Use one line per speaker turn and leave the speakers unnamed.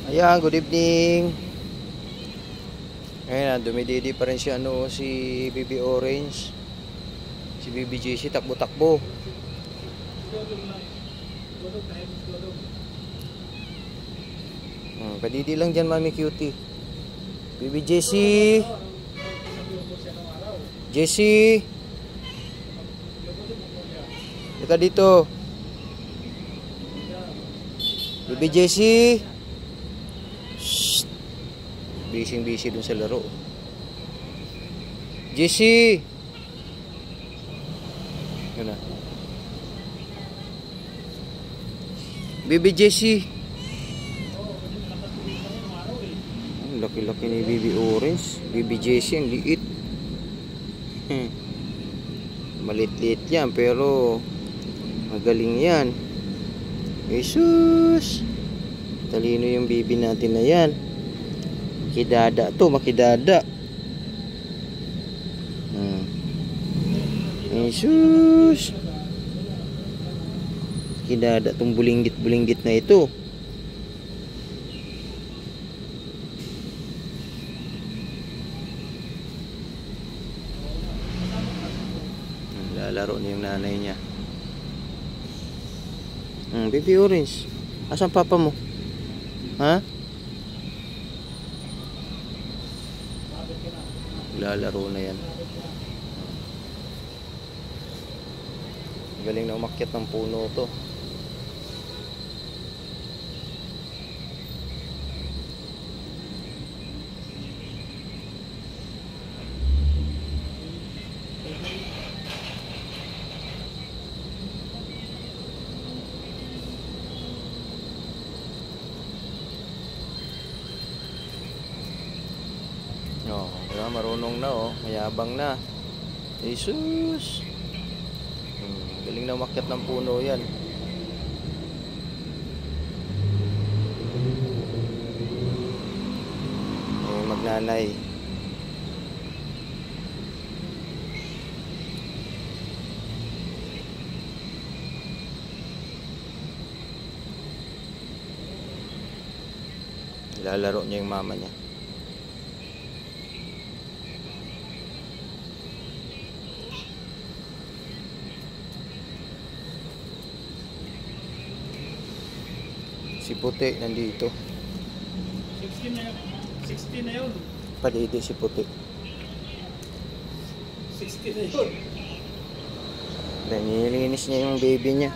Ayan, good evening. Ayan, dumididi pa rin si Baby Orange. Si Baby JC takbo-takbo. Kadidi lang dyan, Mami Cutie. Baby JC. JC. Dika dito. Baby JC. Busy dun sa laro. JC. Yun na. Baby JC. Laki-laki ni Baby Orange. Baby JC ang liit. Malit-liit yan pero magaling yan. Jesus. Talino yung baby natin na yan. Makidada to, makidada. Jesus. Makidada tong bulinggit-bulinggit na ito. Lalaro niya yung nanay niya. Baby Orange, asan papa mo? Ha? Lalaro na yan. Galing na umakyat ng puno to. Diba, marunong na mayabang na. Jesus. Galing na umakyat ng puno yan. Magnanay. Lalaro niya yung mama niya. Si Puti nandito.
16 na yun. 16 na yun.
Padidi si Puti.
16 na yun.
Nilinis niya yung baby niya.